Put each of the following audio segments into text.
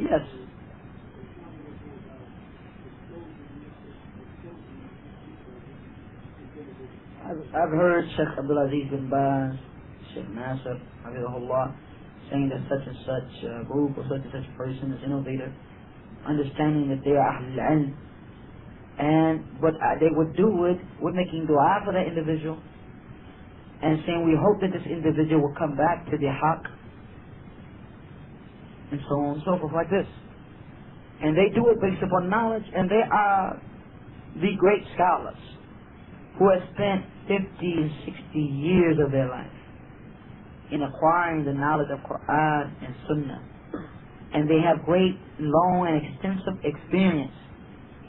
Yes. I've heard Sheikh Abdulaziz bin Baz, Sheikh Nasser, rahimahullah, saying that such and such group or such and such person is innovative, understanding that they are Ahlul Ilm, and what they would do it with making dua for that individual and saying we hope that this individual will come back to the haqq, and so on and so forth like this. And they do it based upon knowledge, and they are the great scholars who have spent 50 and 60 years of their life in acquiring the knowledge of Quran and Sunnah. And they have great, long and extensive experience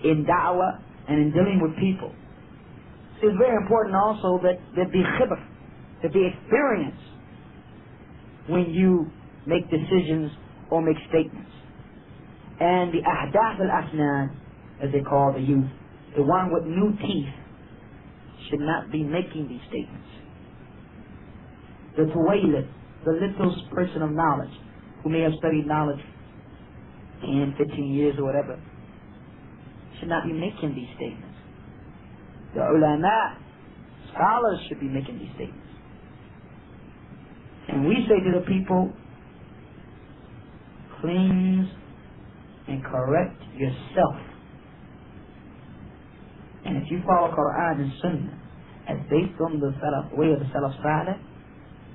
in da'wah and in dealing with people. So it's very important also that there be khibr, that be experience when you make decisions or make statements. And the ahdath al-asnan, as they call the youth, the one with new teeth, should not be making these statements. The tuwailid, the little person of knowledge, who may have studied knowledge 10, 15 years or whatever, should not be making these statements. The ulama, scholars, should be making these statements. And we say to the people, cleanse and correct yourself. And if you follow Quran and Sunnah as based on the way of the Salaf Salih,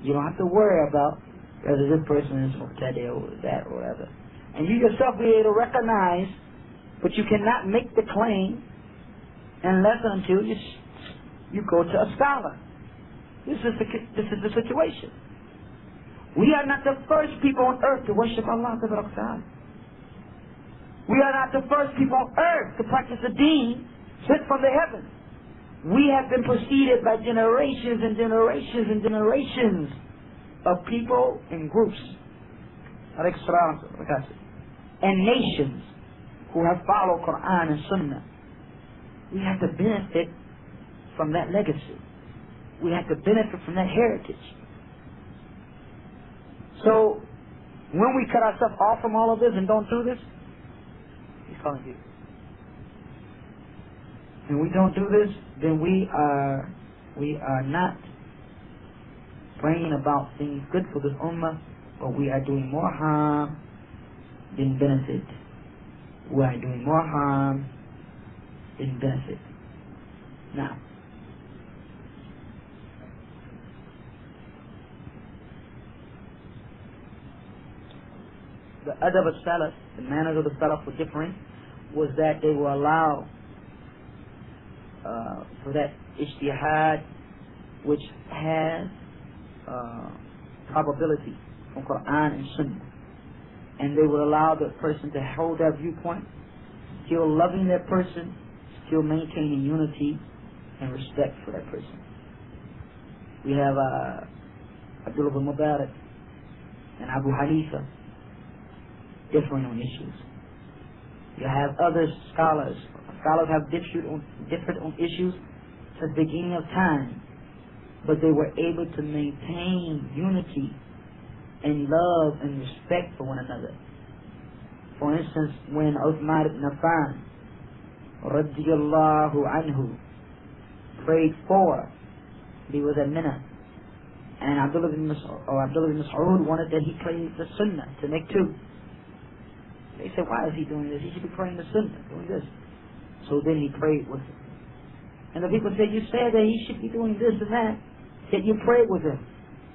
you don't have to worry about whether this person is Muqtadi or that or whatever. And you yourself be able to recognize, but you cannot make the claim unless and until you go to a scholar. This is the situation. We are not the first people on earth to worship Allah. We are not the first people on earth to practice the deen sent from the heavens. We have been preceded by generations and generations and generations of people in groups and nations who have followed Quran and Sunnah. We have to benefit from that legacy. We have to benefit from that heritage. So when we cut ourselves off from all of this and don't do this, he's calling you. When we don't do this, then we are not bringing about things good for this ummah, but we are doing more harm than benefit. We are doing more harm than benefit. Now, the adab al-salaf, the manners of the salaf were different, was that they will allow for that ijtihad which has probability from Quran and Sunnah, and they will allow the person to hold that viewpoint, still loving that person, still maintaining unity and respect for that person. We have Abdullah bin Mubarak and Abu Hanifa differing on issues. You have other scholars. Scholars have different on issues since the beginning of time, but they were able to maintain unity and love and respect for one another. For instance, when Uthman ibn Affan radiyallahu anhu prayed for, he was at Mina, and Abdullah bin Mas'ud wanted that he pray the Sunnah to make two. They said, why is he doing this? He should be praying the Sunnah, doing this. So then he prayed with him. And the people said, you said that he should be doing this and that. He said, you prayed with him.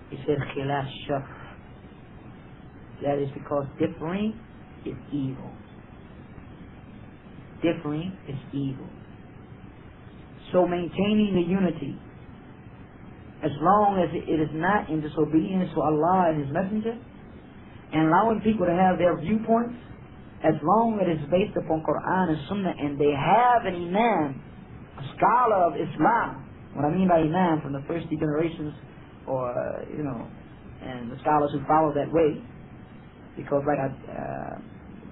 He said, khilaf shar. That is because differing is evil. Differing is evil. So maintaining the unity, as long as it is not in disobedience to Allah and His Messenger, and allowing people to have their viewpoints, as long as it's based upon Quran and Sunnah, and they have an imam, a scholar of Islam. What I mean by imam, from the first few generations, or and the scholars who follow that way, because like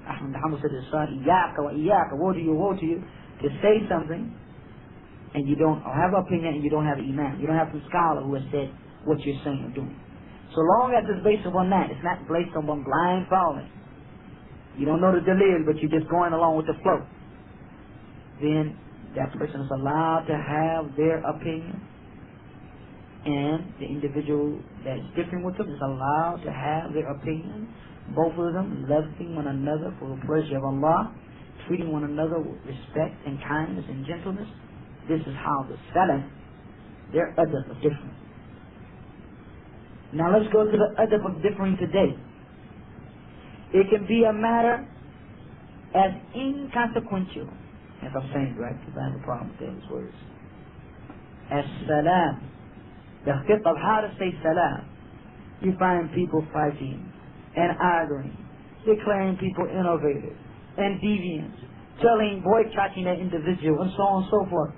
Ahmad Muhammad said to his son, Iyaka wa iyaka, woe to you, to say something, and you don't have an opinion, and you don't have an imam. You don't have some scholar who has said what you're saying or doing. So long as it's based upon that, it's not based upon blind following. you don't know the dalil, but you're just going along with the flow, then that person is allowed to have their opinion, and the individual that is different with them is allowed to have their opinion. Both of them loving one another for the pleasure of Allah, treating one another with respect and kindness and gentleness. This is how the Salaf, their adab is different. Now let's go to the adab of differing today. It can be a matter as inconsequential, if I'm saying it right, because I have a problem with those words, as salam. The khit of how to say salam. You find people fighting and arguing, declaring people innovators and deviants, boycotting that individual, and so on and so forth,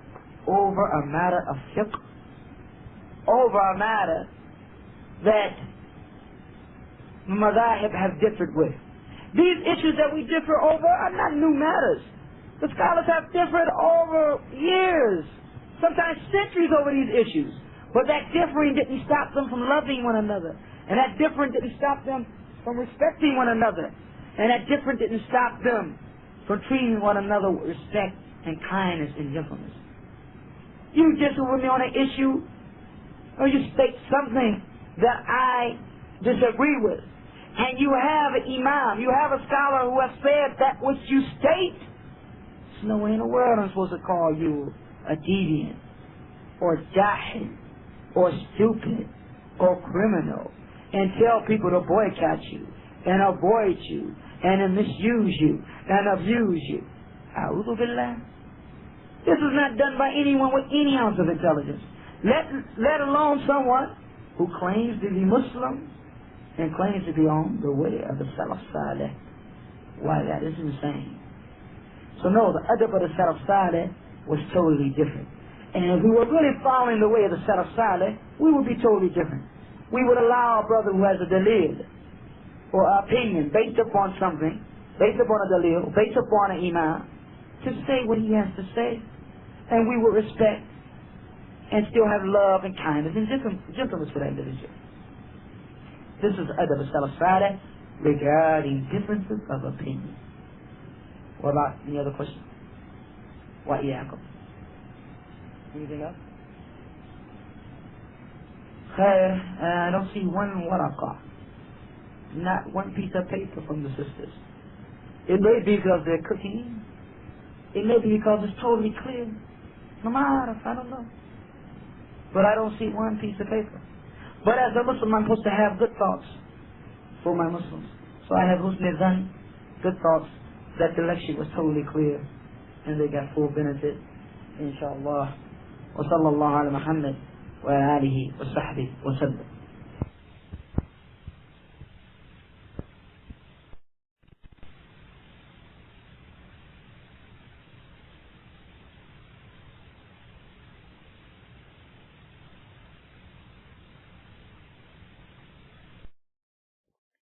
over a matter of fiqh, over a matter that madhahib have differed with. These issues that we differ over are not new matters. The scholars have differed over years, sometimes centuries over these issues. But that differing didn't stop them from loving one another. And that difference didn't stop them from respecting one another. And that difference didn't stop them from treating one another with respect and kindness and gentleness. You disagree with me on an issue, or you state something that I disagree with, and you have an imam, you have a scholar who has said that which you state, there's no way in the world I'm supposed to call you a deviant, or jahil, or stupid, or criminal, and tell people to boycott you, and avoid you, and to misuse you, and abuse you. A'udhu billah. This is not done by anyone with any ounce of intelligence, let alone someone who claims to be Muslim and claims to be on the way of the Salaf Saleh. Why, that is insane. So no, the adab of the Salaf Saleh was totally different. And if we were really following the way of the Salaf Saleh, we would be totally different. We would allow a brother who has a dalil or opinion based upon something, based upon a dalil, based upon an imam, to say what he has to say, and we would respect and still have love and kindness and gentleness for that individual. This is adab al-Salaf Saleh regarding differences of opinion. What about any other questions? Wa iyyakum. Anything else? I don't see one waraqah, not one piece of paper from the sisters. It may be because they're cooking. It may be because it's totally clear. I don't know. But I don't see one piece of paper. But as a Muslim, I'm supposed to have good thoughts for my Muslims. So I have husn dhan, good thoughts that the lecture was totally clear and they got full benefit, inshallah. وصلى الله على محمد وآله وصحبه وسلم.